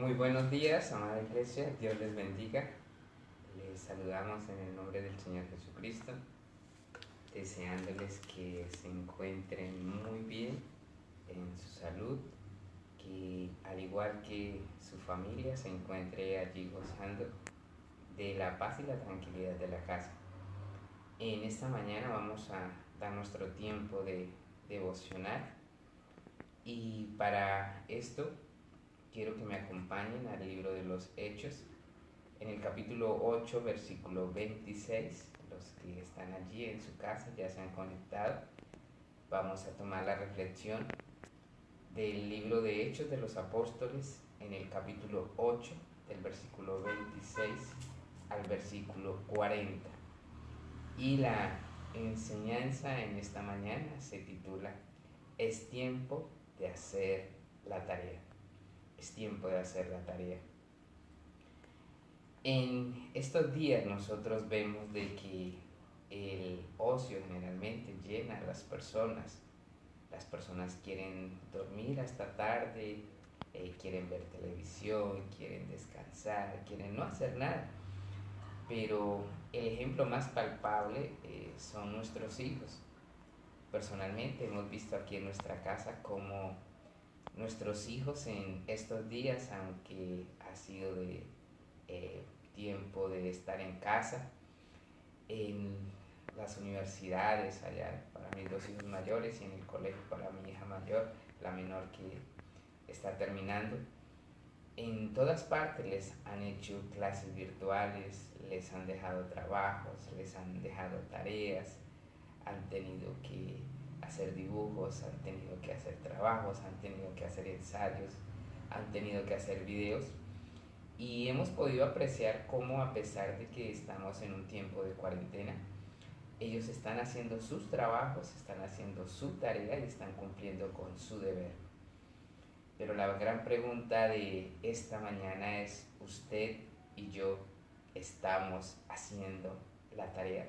Muy buenos días, amada iglesia, Dios les bendiga. Les saludamos en el nombre del Señor Jesucristo, deseándoles que se encuentren muy bien en su salud, que al igual que su familia se encuentre allí gozando de la paz y la tranquilidad de la casa. En esta mañana vamos a dar nuestro tiempo de devocional y para esto quiero que me acompañen al libro de los Hechos, en el capítulo 8, versículo 26. Los que están allí en su casa ya se han conectado. Vamos a tomar la reflexión del libro de Hechos de los Apóstoles en el capítulo 8, del versículo 26 al versículo 40. Y la enseñanza en esta mañana se titula Es tiempo de hacer la tarea. Es tiempo de hacer la tarea. En estos días nosotros vemos de que el ocio generalmente llena a las personas. Las personas quieren dormir hasta tarde, quieren ver televisión, quieren descansar, quieren no hacer nada. Pero el ejemplo más palpable son nuestros hijos. Personalmente hemos visto aquí en nuestra casa cómo nuestros hijos en estos días, aunque ha sido de tiempo de estar en casa, en las universidades allá para mis dos hijos mayores y en el colegio para mi hija mayor, la menor que está terminando. En todas partes les han hecho clases virtuales, les han dejado trabajos, les han dejado tareas, han tenido que hacer dibujos, han tenido que hacer trabajos, han tenido que hacer ensayos, han tenido que hacer videos. Y hemos podido apreciar cómo, a pesar de que estamos en un tiempo de cuarentena, ellos están haciendo sus trabajos, están haciendo su tarea y están cumpliendo con su deber. Pero la gran pregunta de esta mañana es, ¿usted y yo estamos haciendo la tarea?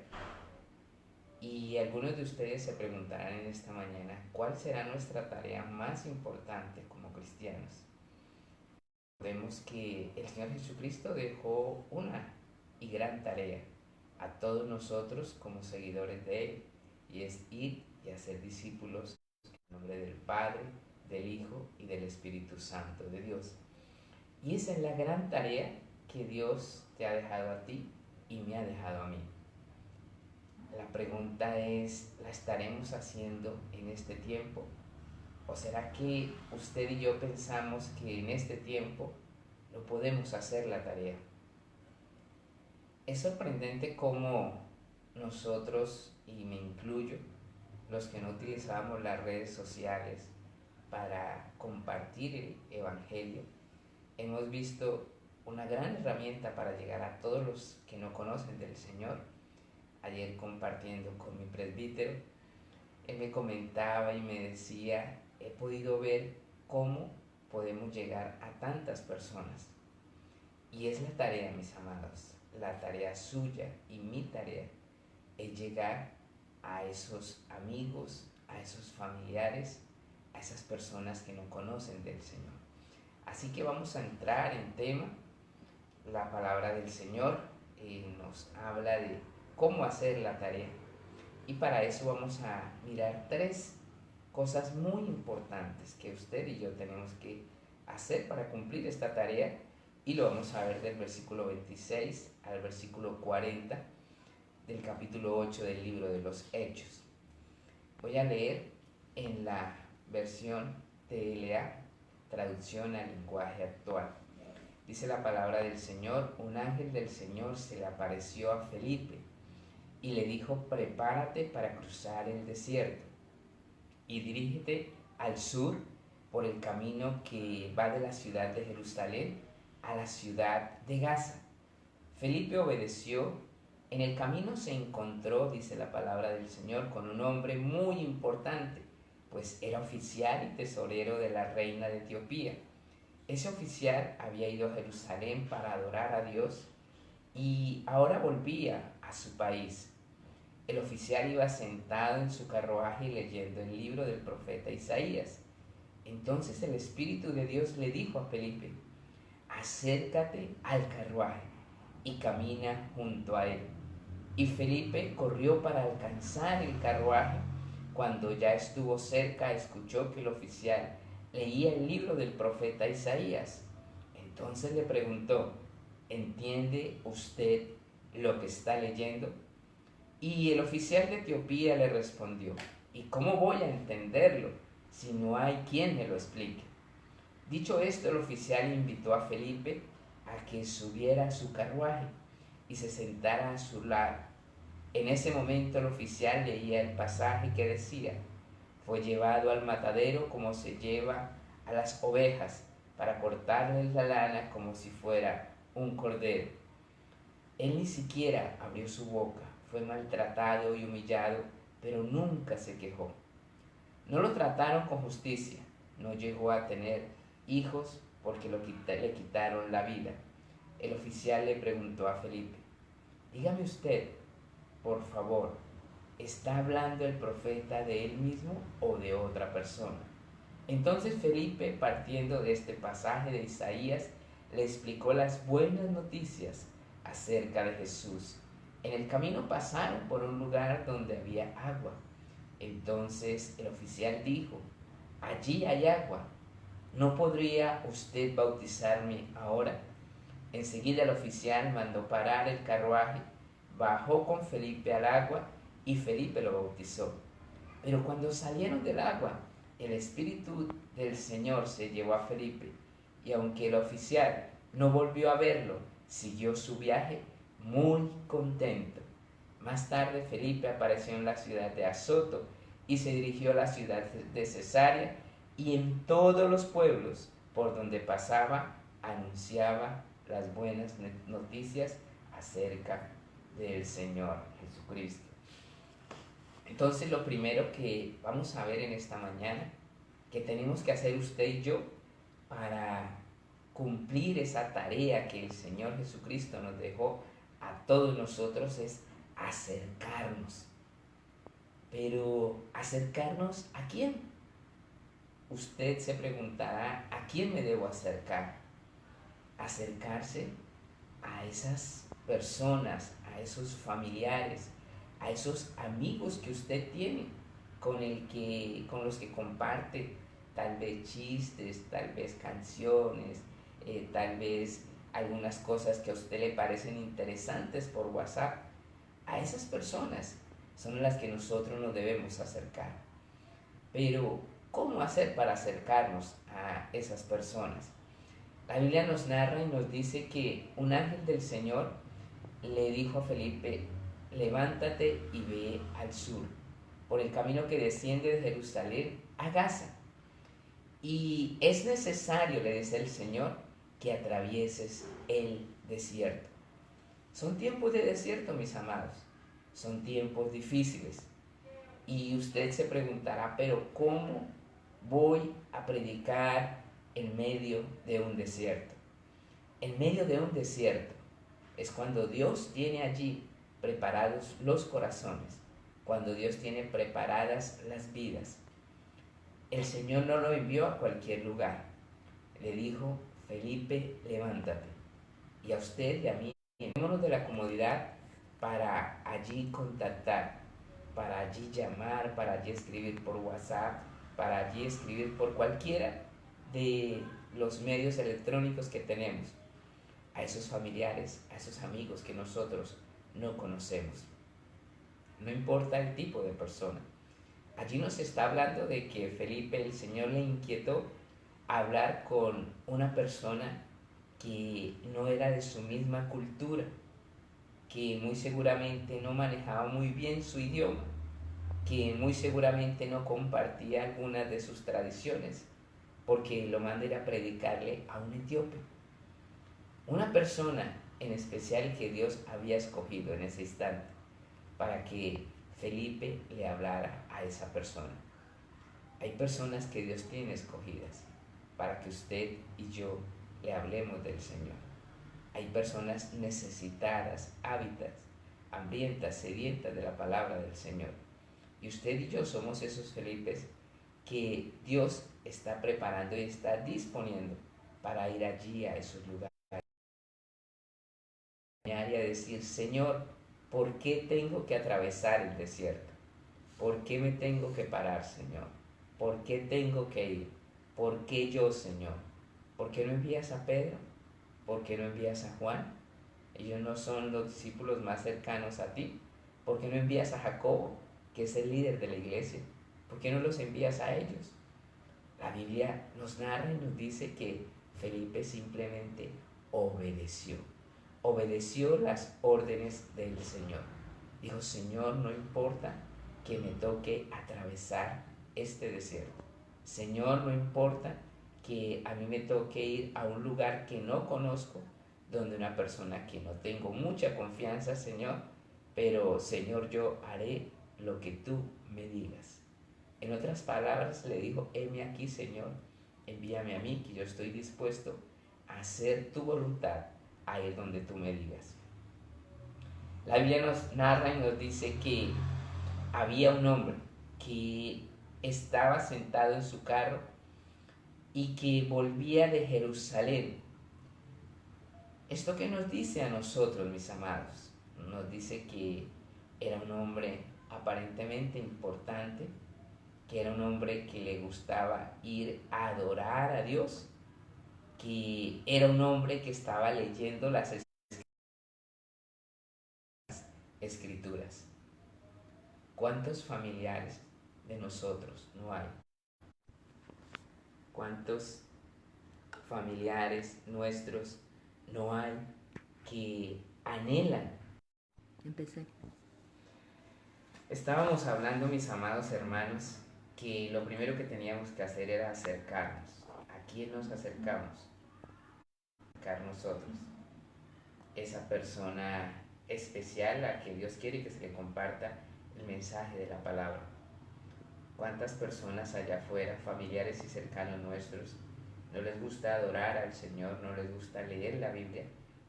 Y algunos de ustedes se preguntarán en esta mañana, ¿cuál será nuestra tarea más importante como cristianos? Vemos que el Señor Jesucristo dejó una y gran tarea a todos nosotros como seguidores de Él, y es ir y hacer discípulos en nombre del Padre, del Hijo y del Espíritu Santo de Dios. Y esa es la gran tarea que Dios te ha dejado a ti y me ha dejado a mí. La pregunta es, ¿la estaremos haciendo en este tiempo? ¿O será que usted y yo pensamos que en este tiempo no podemos hacer la tarea? Es sorprendente cómo nosotros, y me incluyo, los que no utilizamos las redes sociales para compartir el Evangelio, hemos visto una gran herramienta para llegar a todos los que no conocen del Señor. Ayer, compartiendo con mi presbítero, él me comentaba y me decía, he podido ver cómo podemos llegar a tantas personas. Y es la tarea, mis amados, la tarea suya y mi tarea es llegar a esos amigos, a esos familiares, a esas personas que no conocen del Señor. Así que vamos a entrar en tema. La palabra del Señor nos habla de cómo hacer la tarea. Y para eso vamos a mirar tres cosas muy importantes que usted y yo tenemos que hacer para cumplir esta tarea, y lo vamos a ver del versículo 26 al versículo 40 del capítulo 8 del libro de los Hechos. Voy a leer en la versión TLA, traducción al lenguaje actual. Dice la palabra del Señor: un ángel del Señor se le apareció a Felipe y le dijo, prepárate para cruzar el desierto y dirígete al sur por el camino que va de la ciudad de Jerusalén a la ciudad de Gaza. Felipe obedeció. En el camino se encontró, dice la palabra del Señor, con un hombre muy importante, pues era oficial y tesorero de la reina de Etiopía. Ese oficial había ido a Jerusalén para adorar a Dios y ahora volvía a su país. El oficial iba sentado en su carruaje leyendo el libro del profeta Isaías. Entonces el Espíritu de Dios le dijo a Felipe, acércate al carruaje y camina junto a él. Y Felipe corrió para alcanzar el carruaje. Cuando ya estuvo cerca, escuchó que el oficial leía el libro del profeta Isaías. Entonces le preguntó, ¿entiende usted lo que está leyendo? Y el oficial de Etiopía le respondió, ¿y cómo voy a entenderlo si no hay quien me lo explique? Dicho esto, el oficial invitó a Felipe a que subiera a su carruaje y se sentara a su lado. En ese momento el oficial leía el pasaje que decía, fue llevado al matadero como se lleva a las ovejas para cortarles la lana como si fuera un cordero. Él ni siquiera abrió su boca, fue maltratado y humillado, pero nunca se quejó. No lo trataron con justicia, no llegó a tener hijos porque le quitaron la vida. El oficial le preguntó a Felipe, dígame usted, por favor, ¿está hablando el profeta de él mismo o de otra persona? Entonces Felipe, partiendo de este pasaje de Isaías, le explicó las buenas noticias acerca de Jesús. En el camino pasaron por un lugar donde había agua. Entonces el oficial dijo, allí hay agua, ¿no podría usted bautizarme ahora? Enseguida el oficial mandó parar el carruaje, bajó con Felipe al agua y Felipe lo bautizó. Pero cuando salieron del agua, el Espíritu del Señor se llevó a Felipe, y aunque el oficial no volvió a verlo, siguió su viaje muy contento. Más tarde Felipe apareció en la ciudad de Azoto y se dirigió a la ciudad de Cesarea, y en todos los pueblos por donde pasaba anunciaba las buenas noticias acerca del Señor Jesucristo. Entonces lo primero que vamos a ver en esta mañana, que tenemos que hacer usted y yo para cumplir esa tarea que el Señor Jesucristo nos dejó a todos nosotros, es acercarnos. Pero ¿acercarnos a quién? Usted se preguntará, ¿a quién me debo acercar? Acercarse a esas personas, a esos familiares, a esos amigos que usted tiene, con los que comparte tal vez chistes, tal vez canciones, tal vez algunas cosas que a usted le parecen interesantes por WhatsApp. A esas personas son las que nosotros nos debemos acercar. Pero, ¿cómo hacer para acercarnos a esas personas? La Biblia nos narra y nos dice que un ángel del Señor le dijo a Felipe, levántate y ve al sur, por el camino que desciende de Jerusalén a Gaza. Y es necesario, le dice el Señor, que atravieses el desierto. Son tiempos de desierto, mis amados. Son tiempos difíciles. Y usted se preguntará, pero ¿cómo voy a predicar en medio de un desierto? En medio de un desierto es cuando Dios tiene allí preparados los corazones, cuando Dios tiene preparadas las vidas. El Señor no lo envió a cualquier lugar. Le dijo, Felipe, levántate. Y a usted y a mí, llevémonos de la comodidad para allí contactar, para allí llamar, para allí escribir por WhatsApp, para allí escribir por cualquiera de los medios electrónicos que tenemos, a esos familiares, a esos amigos que nosotros no conocemos. No importa el tipo de persona. Allí nos está hablando de que Felipe, el Señor le inquietó hablar con una persona que no era de su misma cultura, que muy seguramente no manejaba muy bien su idioma, que muy seguramente no compartía algunas de sus tradiciones, porque lo manda a ir a predicarle a un etíope. Una persona en especial que Dios había escogido en ese instante para que Felipe le hablara a esa persona. Hay personas que Dios tiene escogidas para que usted y yo le hablemos del Señor. Hay personas necesitadas, ávidas, hambrientas, sedientas de la palabra del Señor. Y usted y yo somos esos Felipes que Dios está preparando y está disponiendo para ir allí a esos lugares y a decir, Señor, ¿por qué tengo que atravesar el desierto? ¿Por qué me tengo que parar, Señor? ¿Por qué tengo que ir? ¿Por qué yo, Señor? ¿Por qué no envías a Pedro? ¿Por qué no envías a Juan? Ellos no son los discípulos más cercanos a ti. ¿Por qué no envías a Jacobo, que es el líder de la iglesia? ¿Por qué no los envías a ellos? La Biblia nos narra y nos dice que Felipe simplemente obedeció. Obedeció las órdenes del Señor. Dijo, Señor, no importa que me toque atravesar este desierto. Señor, no importa que a mí me toque ir a un lugar que no conozco, donde una persona que no tengo mucha confianza, Señor, pero Señor, yo haré lo que tú me digas. En otras palabras, le dijo, heme aquí, Señor, envíame a mí, que yo estoy dispuesto a hacer tu voluntad, a ir donde tú me digas. La Biblia nos narra y nos dice que había un hombre que estaba sentado en su carro y que volvía de Jerusalén. ¿Esto qué nos dice a nosotros, mis amados? Nos dice que era un hombre aparentemente importante, que era un hombre que le gustaba ir a adorar a Dios, que era un hombre que estaba leyendo las escrituras. ¿Cuántos familiares de nosotros no hay? ¿Cuántos familiares nuestros no hay que anhelan? Empecé. Estábamos hablando, mis amados hermanos, que lo primero que teníamos que hacer era acercarnos. ¿A quién nos acercamos? Acercar nosotros. Esa persona especial a que Dios quiere que se le comparta el mensaje de la palabra. ¿Cuántas personas allá afuera, familiares y cercanos nuestros, no les gusta adorar al Señor, no les gusta leer la Biblia,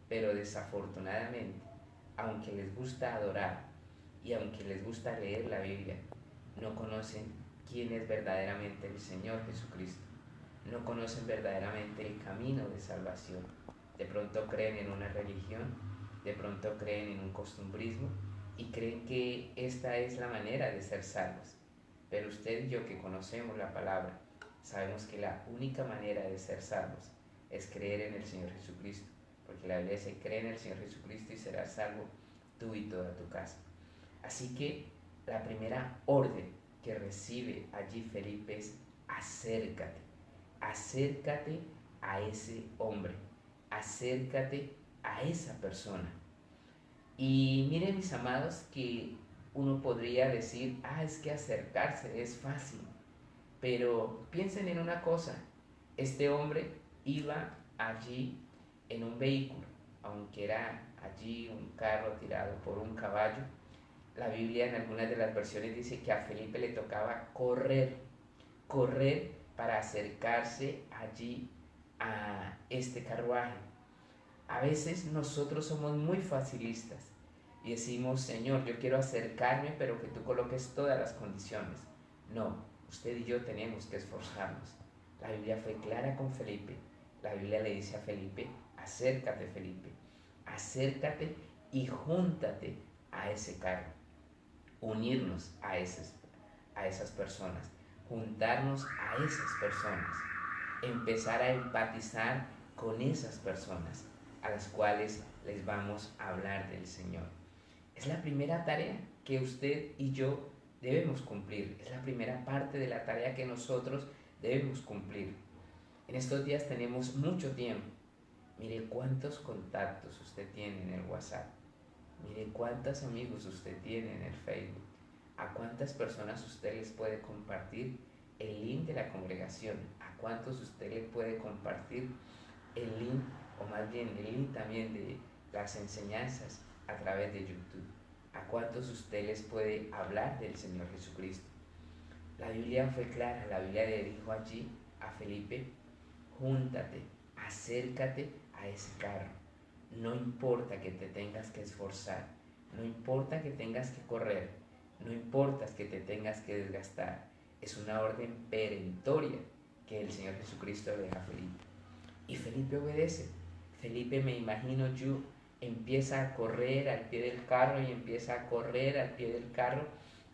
pero desafortunadamente, aunque les gusta adorar y aunque les gusta leer la Biblia, no conocen quién es verdaderamente el Señor Jesucristo? No conocen verdaderamente el camino de salvación. De pronto creen en una religión, de pronto creen en un costumbrismo y creen que esta es la manera de ser salvos. Pero usted y yo, que conocemos la palabra, sabemos que la única manera de ser salvos es creer en el Señor Jesucristo, porque la Biblia dice, cree en el Señor Jesucristo y serás salvo tú y toda tu casa. Así que la primera orden que recibe allí Felipe es acércate, acércate a ese hombre, acércate a esa persona. Y miren, mis amados, que uno podría decir, es que acercarse es fácil, pero piensen en una cosa, este hombre iba allí en un vehículo, aunque era allí un carro tirado por un caballo. La Biblia en algunas de las versiones dice que a Felipe le tocaba correr para acercarse allí a este carruaje. A veces nosotros somos muy facilistas y decimos, Señor, yo quiero acercarme, pero que tú coloques todas las condiciones. No, usted y yo tenemos que esforzarnos. La Biblia fue clara con Felipe. La Biblia le dice a Felipe, acércate, Felipe, acércate y júntate a ese carro. Unirnos a esas personas, juntarnos a esas personas, empezar a empatizar con esas personas a las cuales les vamos a hablar del Señor. Es la primera tarea que usted y yo debemos cumplir. Es la primera parte de la tarea que nosotros debemos cumplir. En estos días tenemos mucho tiempo. Mire cuántos contactos usted tiene en el WhatsApp. Mire cuántos amigos usted tiene en el Facebook. A cuántas personas usted les puede compartir el link de la congregación. A cuántos usted le puede compartir el link, o más bien el link también de las enseñanzas a través de YouTube. A cuántos usted les puede hablar del Señor Jesucristo. La Biblia fue clara. La Biblia le dijo allí a Felipe, júntate, acércate a ese carro. No importa que te tengas que esforzar, no importa que tengas que correr, no importa que te tengas que desgastar. Es una orden perentoria que el Señor Jesucristo le deja a Felipe. Y Felipe obedece. Felipe, me imagino yo, empieza a correr al pie del carro y empieza a correr al pie del carro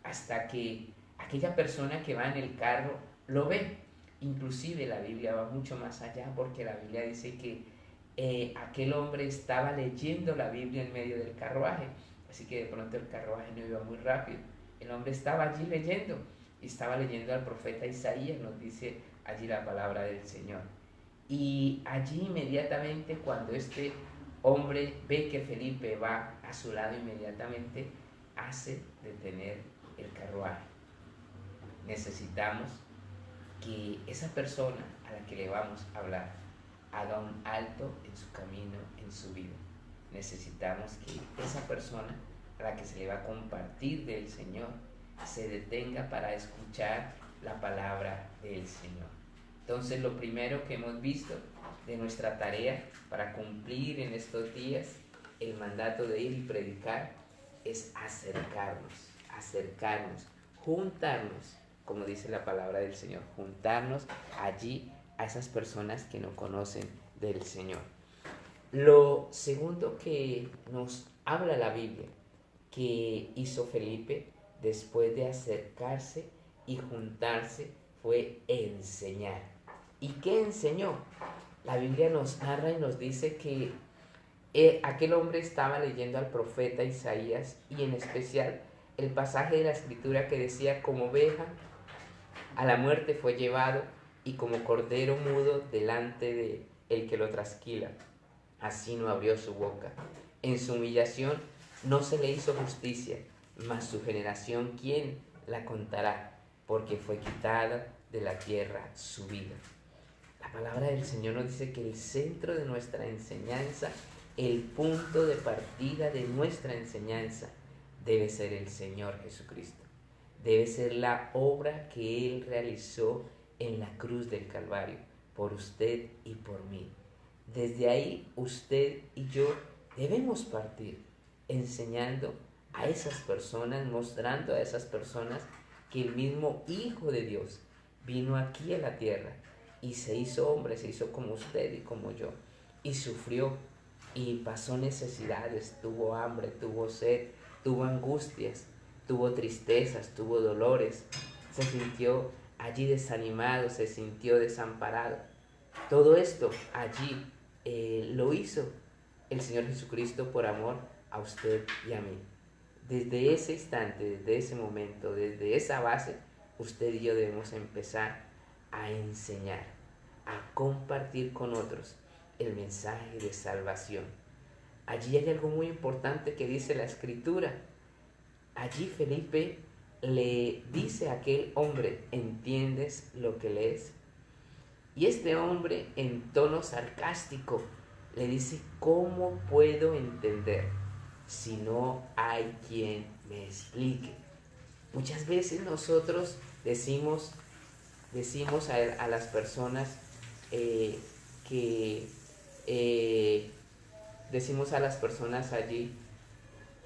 hasta que aquella persona que va en el carro lo ve. Inclusive la Biblia va mucho más allá, porque la Biblia dice que aquel hombre estaba leyendo la Biblia en medio del carruaje. Así que de pronto el carruaje no iba muy rápido. El hombre estaba allí leyendo, y estaba leyendo al profeta Isaías, nos dice allí la palabra del Señor. Y allí inmediatamente, cuando este hombre ve que Felipe va a su lado, inmediatamente hace detener el carruaje. Necesitamos que esa persona a la que le vamos a hablar haga un alto en su camino, en su vida. Necesitamos que esa persona a la que se le va a compartir del Señor se detenga para escuchar la palabra del Señor. Entonces, lo primero que hemos visto de nuestra tarea para cumplir en estos días el mandato de ir y predicar es acercarnos, juntarnos, como dice la palabra del Señor, juntarnos allí a esas personas que no conocen del Señor. Lo segundo que nos habla la Biblia que hizo Felipe después de acercarse y juntarse fue enseñar. ¿Y qué enseñó? La Biblia nos narra y nos dice que aquel hombre estaba leyendo al profeta Isaías, y en especial el pasaje de la Escritura que decía: como oveja a la muerte fue llevado, y como cordero mudo delante de el que lo trasquila, así no abrió su boca. En su humillación no se le hizo justicia, mas su generación, ¿quién la contará? Porque fue quitada de la tierra su vida. La palabra del Señor nos dice que el centro de nuestra enseñanza, el punto de partida de nuestra enseñanza, debe ser el Señor Jesucristo. Debe ser la obra que Él realizó en la cruz del Calvario, por usted y por mí. Desde ahí usted y yo debemos partir, enseñando a esas personas, mostrando a esas personas que el mismo Hijo de Dios vino aquí a la tierra y se hizo hombre, se hizo como usted y como yo, y sufrió y pasó necesidades, tuvo hambre, tuvo sed, tuvo angustias, tuvo tristezas, tuvo dolores, se sintió allí desanimado, se sintió desamparado. Todo esto allí lo hizo el Señor Jesucristo por amor a usted y a mí. Desde ese instante, desde ese momento, desde esa base, usted y yo debemos empezar a enseñar, a compartir con otros el mensaje de salvación. Allí hay algo muy importante que dice la Escritura. Allí Felipe le dice a aquel hombre: ¿entiendes lo que lees? Y este hombre, en tono sarcástico, le dice: ¿cómo puedo entender si no hay quien me explique? Muchas veces nosotros decimos a las personas decimos a las personas allí: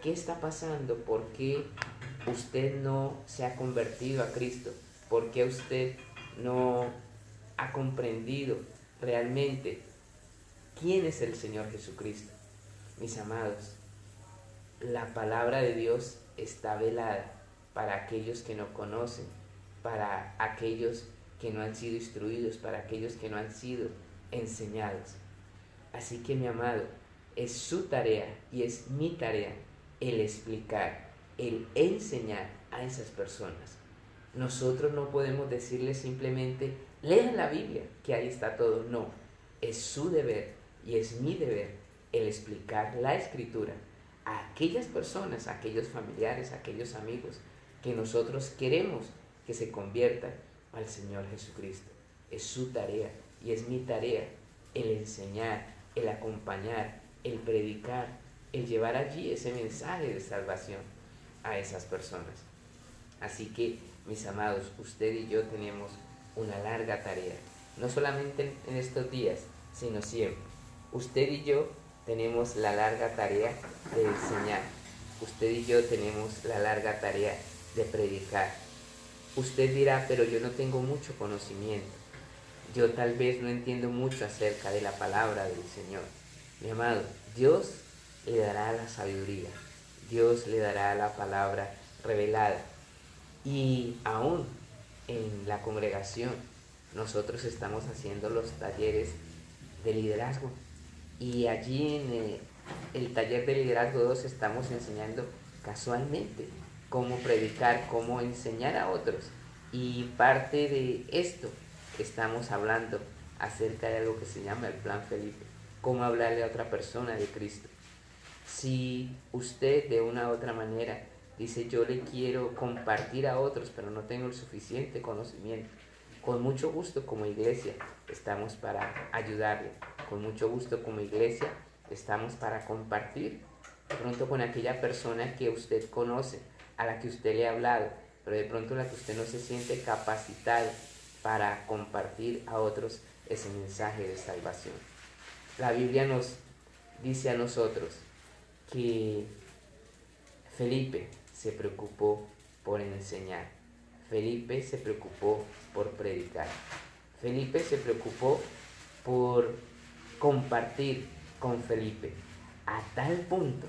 ¿qué está pasando? ¿Por qué usted no se ha convertido a Cristo? ¿Por qué usted no ha comprendido realmente quién es el Señor Jesucristo? Mis amados, la palabra de Dios está velada para aquellos que no conocen, para aquellos que no han sido instruidos, para aquellos que no han sido enseñados. Así que, mi amado, es su tarea y es mi tarea el explicar, el enseñar a esas personas. Nosotros no podemos decirles simplemente: lean la Biblia, que ahí está todo. No, es su deber y es mi deber el explicar la Escritura a aquellas personas, a aquellos familiares, a aquellos amigos que nosotros queremos que se conviertan al Señor Jesucristo. Es su tarea y es mi tarea el enseñar, el acompañar, el predicar, el llevar allí ese mensaje de salvación a esas personas. Así que, mis amados, usted y yo tenemos una larga tarea, no solamente en estos días, sino siempre. Usted y yo tenemos la larga tarea de enseñar. Usted y yo tenemos la larga tarea de predicar. Usted dirá: pero yo no tengo mucho conocimiento. yo tal vez no entiendo mucho acerca de la palabra del Señor. Mi amado, Dios le dará la sabiduría, Dios le dará la palabra revelada. Y aún en la congregación nosotros estamos haciendo los talleres de liderazgo. Y allí en el taller de liderazgo 2 estamos enseñando casualmente cómo predicar, cómo enseñar a otros. Y parte de esto estamos hablando acerca de algo que se llama el plan Felipe, cómo hablarle a otra persona de Cristo. Si usted de una u otra manera dice yo le quiero compartir a otros pero no tengo el suficiente conocimiento, con mucho gusto como iglesia estamos para ayudarle, con mucho gusto como iglesia estamos para compartir de pronto con aquella persona que usted conoce, a la que usted le ha hablado, pero de pronto la que usted no se siente capacitado para compartir a otros ese mensaje de salvación. La Biblia nos dice a nosotros que Felipe se preocupó por enseñar, Felipe se preocupó por predicar, Felipe se preocupó por compartir con Felipe, a tal punto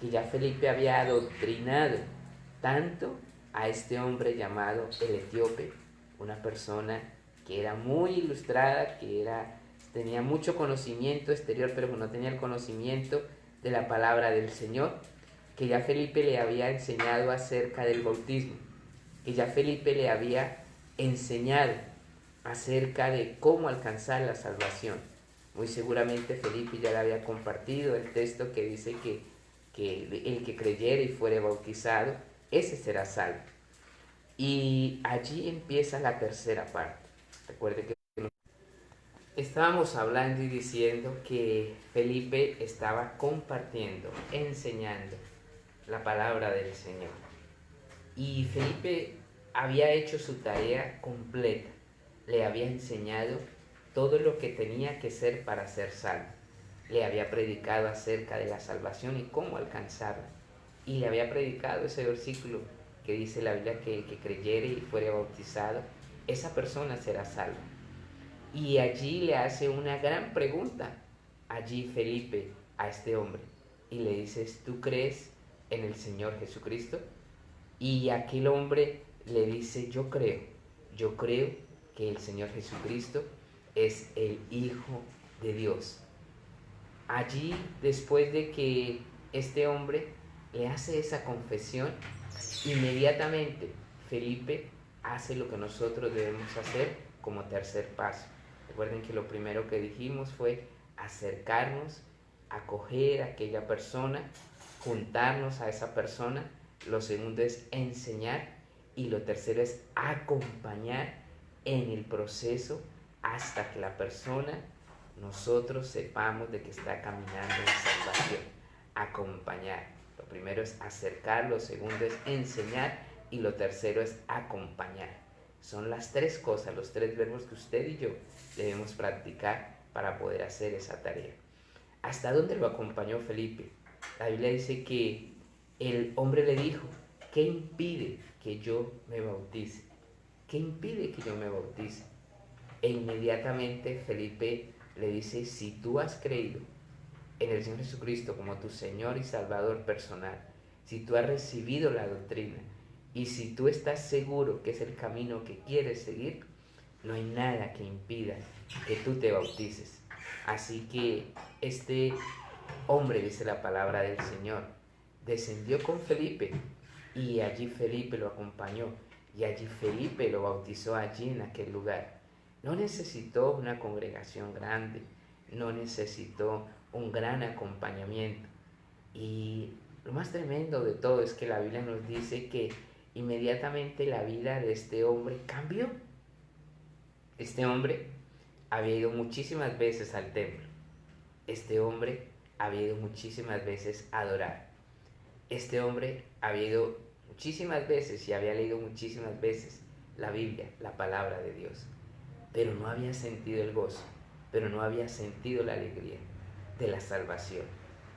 que ya Felipe había adoctrinado tanto a este hombre llamado el etíope, una persona que era muy ilustrada, tenía mucho conocimiento exterior, pero no tenía el conocimiento de la palabra del Señor, que ya Felipe le había enseñado acerca del bautismo, que ya Felipe le había enseñado acerca de cómo alcanzar la salvación. Muy seguramente Felipe ya le había compartido el texto que dice que el que creyere y fuere bautizado, ese será salvo. Y allí empieza la tercera parte. Recuerde que estábamos hablando y diciendo que Felipe estaba compartiendo, enseñando la palabra del Señor. Y Felipe había hecho su tarea completa. Le había enseñado todo lo que tenía que ser para ser salvo. Le había predicado acerca de la salvación y cómo alcanzarla. Y le había predicado ese versículo que dice la Biblia que el que creyere y fuere bautizado, esa persona será salva. Y allí le hace una gran pregunta, allí Felipe, a este hombre. Y le dices, ¿tú crees en el Señor Jesucristo? Y aquel hombre le dice, yo creo que el Señor Jesucristo es el Hijo de Dios. Allí, después de que este hombre le hace esa confesión, inmediatamente Felipe hace lo que nosotros debemos hacer como tercer paso. Recuerden que lo primero que dijimos fue acercarnos, acoger a aquella persona, juntarnos a esa persona. Lo segundo es enseñar y lo tercero es acompañar en el proceso hasta que la persona, nosotros sepamos de que está caminando en salvación. Acompañar. Lo primero es acercar, lo segundo es enseñar y lo tercero es acompañar. Son las tres cosas, los tres verbos que usted y yo debemos practicar para poder hacer esa tarea. ¿Hasta dónde lo acompañó Felipe? La Biblia dice que el hombre le dijo, ¿qué impide que yo me bautice? ¿Qué impide que yo me bautice? E inmediatamente Felipe le dice, si tú has creído en el Señor Jesucristo como tu Señor y Salvador personal, si tú has recibido la doctrina y si tú estás seguro que es el camino que quieres seguir, no hay nada que impida que tú te bautices. Así que este hombre, dice la palabra del Señor, descendió con Felipe y allí Felipe lo acompañó y allí Felipe lo bautizó allí en aquel lugar. No necesitó una congregación grande, no necesitó un gran acompañamiento. Y lo más tremendo de todo es que la Biblia nos dice que inmediatamente la vida de este hombre cambió. Este hombre había ido muchísimas veces al templo. Este hombre había ido muchísimas veces a adorar. Este hombre había ido muchísimas veces y había leído muchísimas veces la Biblia, la palabra de Dios. Pero no había sentido el gozo, pero no había sentido la alegría de la salvación.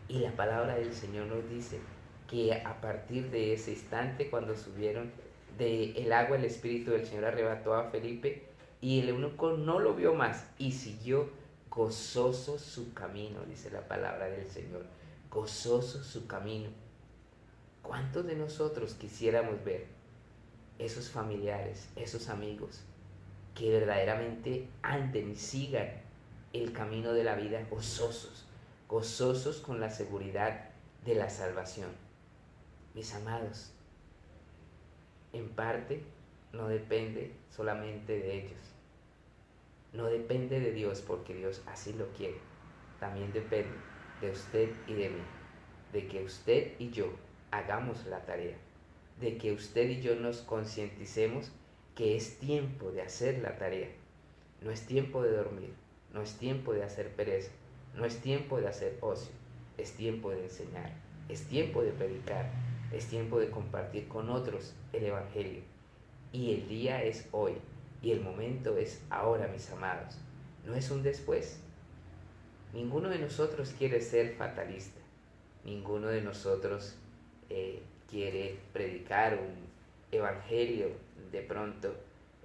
Y la palabra del Señor nos dice que a partir de ese instante, cuando subieron del agua, el Espíritu del Señor arrebató a Felipe Y el eunuco no lo vio más y siguió gozoso su camino, dice la palabra del Señor. Gozoso su camino. ¿Cuántos de nosotros quisiéramos ver esos familiares, esos amigos, que verdaderamente anden y sigan el camino de la vida gozosos, gozosos con la seguridad de la salvación? Mis amados, en parte no depende solamente de ellos, no depende de Dios porque Dios así lo quiere, también depende de usted y de mí, de que usted y yo hagamos la tarea, de que usted y yo nos concienticemos que es tiempo de hacer la tarea. No es tiempo de dormir, no es tiempo de hacer pereza, no es tiempo de hacer ocio, es tiempo de enseñar, es tiempo de predicar, es tiempo de compartir con otros el Evangelio. Y el día es hoy, y el momento es ahora, mis amados. No es un después. Ninguno de nosotros quiere ser fatalista, ninguno de nosotros quiere predicar un evangelio de pronto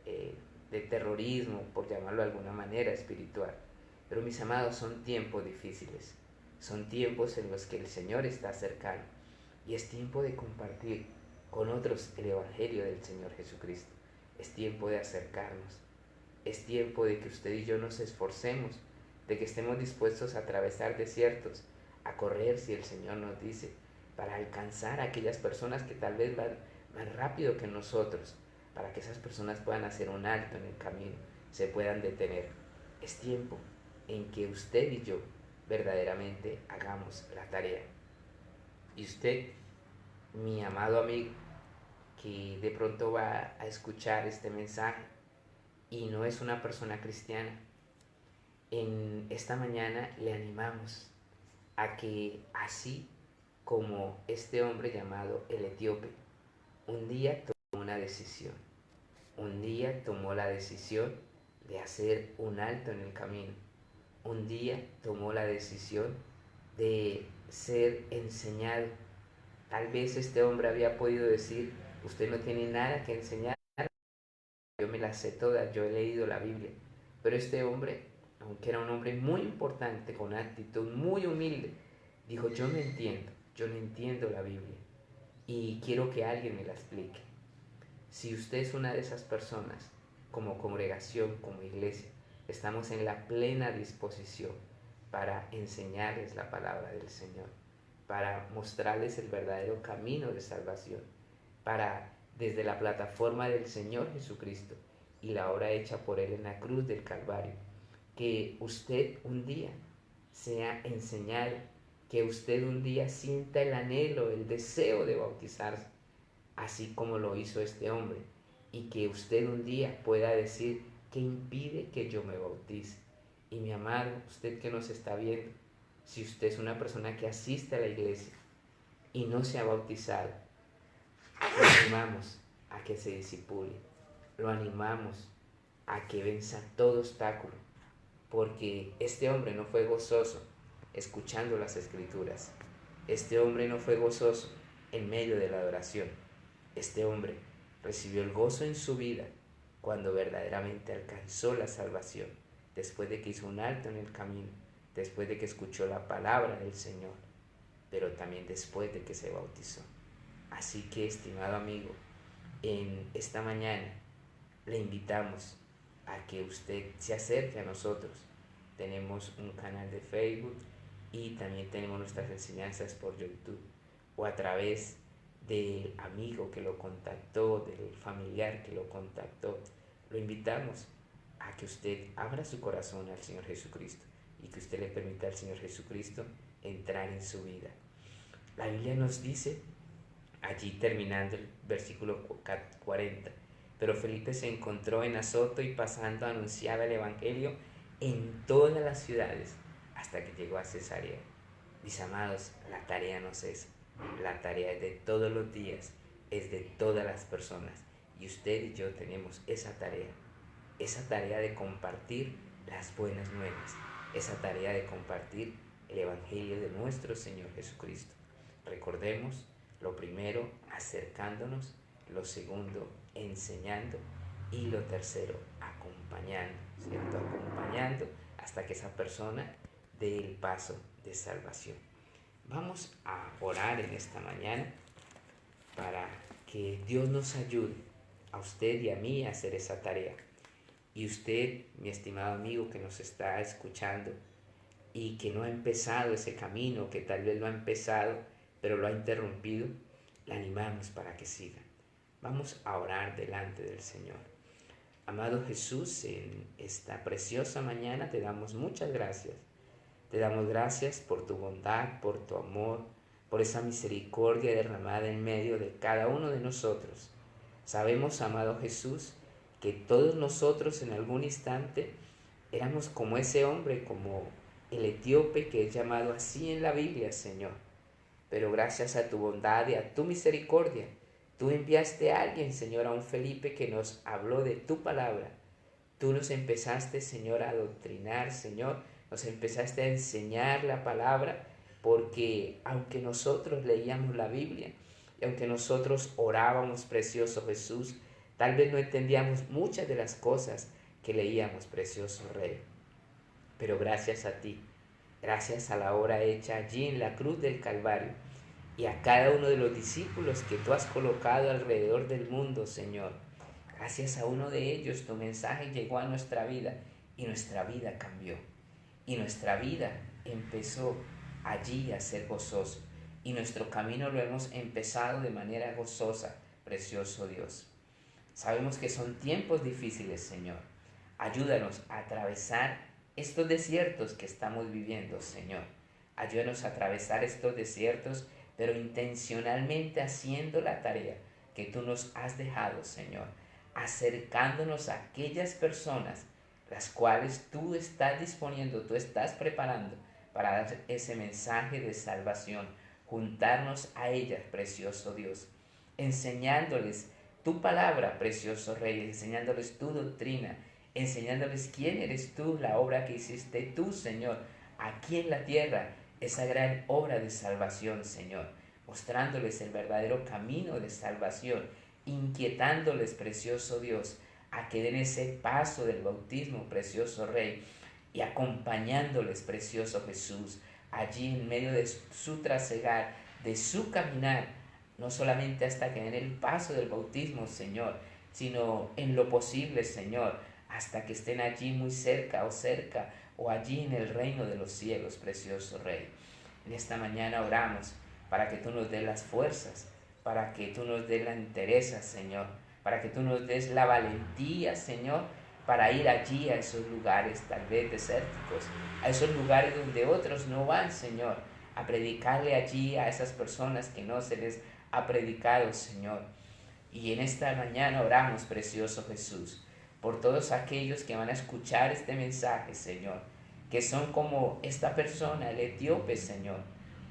de terrorismo, por llamarlo de alguna manera espiritual. Pero mis amados, son tiempos difíciles, son tiempos en los que el Señor está cercano y es tiempo de compartir con otros el evangelio del Señor Jesucristo. Es tiempo de acercarnos, es tiempo de que usted y yo nos esforcemos, de que estemos dispuestos a atravesar desiertos, a correr si el Señor nos dice, para alcanzar a aquellas personas que tal vez van más rápido que nosotros, para que esas personas puedan hacer un alto en el camino, se puedan detener. Es tiempo en que usted y yo verdaderamente hagamos la tarea. Y usted, mi amado amigo, que de pronto va a escuchar este mensaje y no es una persona cristiana, en esta mañana le animamos a que así como este hombre llamado el etíope, un día tomó una decisión, un día tomó la decisión de hacer un alto en el camino, un día tomó la decisión de ser enseñado. Tal vez este hombre había podido decir, usted no tiene nada que enseñar, yo me las sé todas, yo he leído la Biblia. Pero este hombre, aunque era un hombre muy importante, con una actitud muy humilde, dijo, yo no entiendo la Biblia y quiero que alguien me la explique. Si usted es una de esas personas, como congregación, como iglesia, estamos en la plena disposición para enseñarles la palabra del Señor, para mostrarles el verdadero camino de salvación, para desde la plataforma del Señor Jesucristo y la obra hecha por Él en la cruz del Calvario, que usted un día sea enseñado, que usted un día sienta el anhelo, el deseo de bautizarse, así como lo hizo este hombre, y que usted un día pueda decir, ¿qué impide que yo me bautice? Y mi amado, usted que nos está viendo, si usted es una persona que asiste a la iglesia y no se ha bautizado, lo animamos a que se disipule, lo animamos a que venza todo obstáculo, porque este hombre no fue gozoso escuchando las escrituras, este hombre no fue gozoso en medio de la adoración, este hombre recibió el gozo en su vida cuando verdaderamente alcanzó la salvación, después de que hizo un alto en el camino, después de que escuchó la palabra del Señor, pero también después de que se bautizó. Así que, estimado amigo, en esta mañana le invitamos a que usted se acerque a nosotros. Tenemos un canal de Facebook y también tenemos nuestras enseñanzas por YouTube o a través del amigo que lo contactó, del familiar que lo contactó. Lo invitamos a que usted abra su corazón al Señor Jesucristo y que usted le permita al Señor Jesucristo entrar en su vida. La Biblia nos dice, allí terminando el versículo 40, pero Felipe se encontró en Azoto y pasando anunciaba el Evangelio en todas las ciudades hasta que llegó a Cesarea. Mis amados, la tarea no cesa, la tarea es de todos los días, es de todas las personas y usted y yo tenemos esa tarea de compartir las buenas nuevas, esa tarea de compartir el Evangelio de nuestro Señor Jesucristo. Recordemos, lo primero, acercándonos, lo segundo, enseñando Y lo tercero, acompañando, ¿cierto? Acompañando hasta que esa persona dé el paso de salvación. Vamos a orar en esta mañana para que Dios nos ayude a usted y a mí a hacer esa tarea. Y usted, mi estimado amigo que nos está escuchando y que no ha empezado ese camino, que tal vez lo ha empezado, pero lo ha interrumpido, le animamos para que siga. Vamos a orar delante del Señor. Amado Jesús, en esta preciosa mañana te damos muchas gracias. Te damos gracias por tu bondad, por tu amor, por esa misericordia derramada en medio de cada uno de nosotros. Sabemos, amado Jesús, que todos nosotros en algún instante éramos como ese hombre, como el etíope que es llamado así en la Biblia, Señor. Pero gracias a tu bondad y a tu misericordia, tú enviaste a alguien, Señor, a un Felipe que nos habló de tu palabra. Tú nos empezaste, Señor, a adoctrinar, Señor, nos empezaste a enseñar la palabra, porque aunque nosotros leíamos la Biblia y aunque nosotros orábamos, precioso Jesús, tal vez no entendíamos muchas de las cosas que leíamos, precioso Rey. Pero gracias a ti, gracias a la obra hecha allí en la cruz del Calvario y a cada uno de los discípulos que tú has colocado alrededor del mundo, Señor. Gracias a uno de ellos tu mensaje llegó a nuestra vida y nuestra vida cambió. Y nuestra vida empezó allí a ser gozoso. Y nuestro camino lo hemos empezado de manera gozosa, precioso Dios. Sabemos que son tiempos difíciles, Señor. Ayúdanos a atravesar estos desiertos que estamos viviendo, Señor. Ayúdanos a atravesar estos desiertos, pero intencionalmente haciendo la tarea que tú nos has dejado, Señor. Acercándonos a aquellas personas las cuales tú estás disponiendo, tú estás preparando para dar ese mensaje de salvación. Juntarnos a ellas, precioso Dios. Enseñándoles tu palabra, precioso Rey. Enseñándoles tu doctrina. Enseñándoles quién eres tú, la obra que hiciste tú, Señor, aquí en la tierra, esa gran obra de salvación, Señor, mostrándoles el verdadero camino de salvación, inquietándoles, precioso Dios, a que den ese paso del bautismo, precioso Rey, y acompañándoles, precioso Jesús, allí en medio de su trasegar, de su caminar, no solamente hasta que den el paso del bautismo, Señor, sino en lo posible, Señor, hasta que estén allí muy cerca o allí en el reino de los cielos, precioso Rey. En esta mañana oramos para que tú nos des las fuerzas, para que tú nos des la entereza, Señor, para que tú nos des la valentía, Señor, para ir allí a esos lugares tal vez desérticos, a esos lugares donde otros no van, Señor, a predicarle allí a esas personas que no se les ha predicado, Señor. Y en esta mañana oramos, precioso Jesús, por todos aquellos que van a escuchar este mensaje, Señor, que son como esta persona, el etíope, Señor.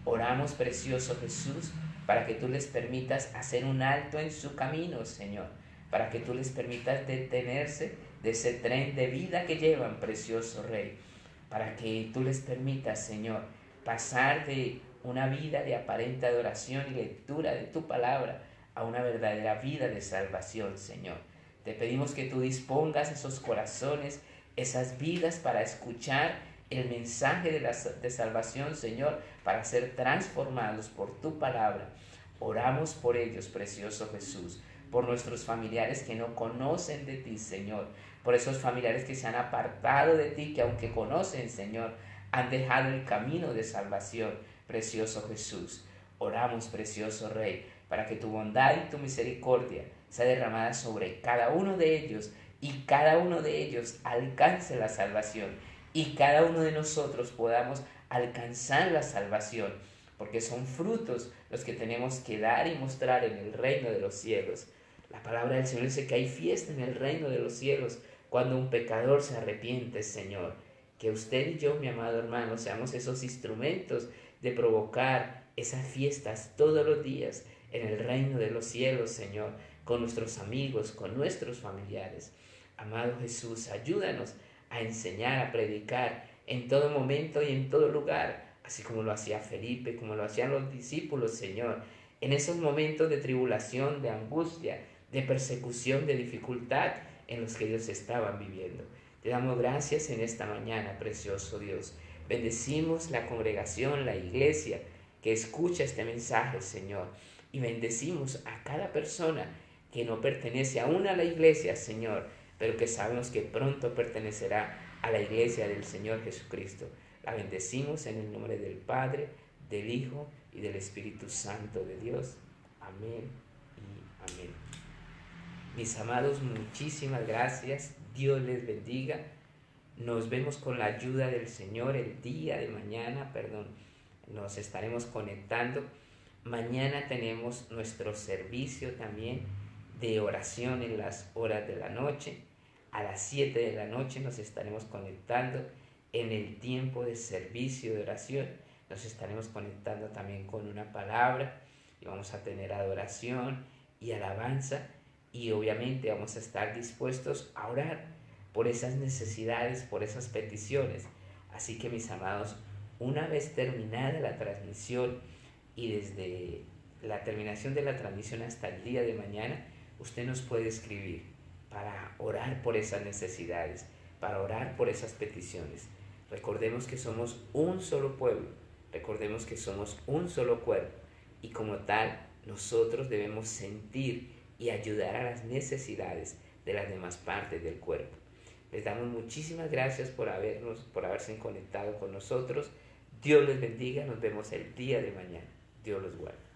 Oramos, precioso Jesús, para que tú les permitas hacer un alto en su camino, Señor, para que tú les permitas detenerse de ese tren de vida que llevan, precioso Rey, para que tú les permitas, Señor, pasar de una vida de aparente adoración y lectura de tu palabra a una verdadera vida de salvación, Señor. Te pedimos que tú dispongas esos corazones, esas vidas para escuchar el mensaje de salvación, Señor, para ser transformados por tu palabra. Oramos por ellos, precioso Jesús, por nuestros familiares que no conocen de ti, Señor, por esos familiares que se han apartado de ti, que aunque conocen, Señor, han dejado el camino de salvación, precioso Jesús. Oramos, precioso Rey, para que tu bondad y tu misericordia sea derramada sobre cada uno de ellos y cada uno de ellos alcance la salvación y cada uno de nosotros podamos alcanzar la salvación, porque son frutos los que tenemos que dar y mostrar en el reino de los cielos. La palabra del Señor dice que hay fiesta en el reino de los cielos cuando un pecador se arrepiente, Señor. Que usted y yo, mi amado hermano, seamos esos instrumentos de provocar esas fiestas todos los días en el reino de los cielos, Señor, con nuestros amigos, con nuestros familiares. Amado Jesús, ayúdanos a enseñar, a predicar en todo momento y en todo lugar, así como lo hacía Felipe, como lo hacían los discípulos, Señor, en esos momentos de tribulación, de angustia, de persecución, de dificultad. en los que ellos estaban viviendo. Te damos gracias en esta mañana, precioso Dios. Bendecimos la congregación, la iglesia que escucha este mensaje, Señor. Y bendecimos a cada persona que no pertenece aún a la iglesia, Señor, pero que sabemos que pronto pertenecerá a la iglesia del Señor Jesucristo. La bendecimos en el nombre del Padre, del Hijo y del Espíritu Santo de Dios. Amén y amén. Mis amados, muchísimas gracias. Dios les bendiga. Nos vemos con la ayuda del Señor el día de mañana, nos estaremos conectando. Mañana tenemos nuestro servicio también de oración en las horas de la noche. A las 7 de la noche nos estaremos conectando en el tiempo de servicio de oración. Nos estaremos conectando también con una palabra y vamos a tener adoración y alabanza, y obviamente vamos a estar dispuestos a orar por esas necesidades, por esas peticiones. Así que, mis amados, una vez terminada la transmisión y desde la terminación de la transmisión hasta el día de mañana, usted nos puede escribir para orar por esas necesidades, para orar por esas peticiones. Recordemos que somos un solo pueblo, recordemos que somos un solo cuerpo, y como tal nosotros debemos sentir y ayudar a las necesidades de las demás partes del cuerpo. Les damos muchísimas gracias por haberse conectado con nosotros. Dios les bendiga, nos vemos el día de mañana. Dios los guarde.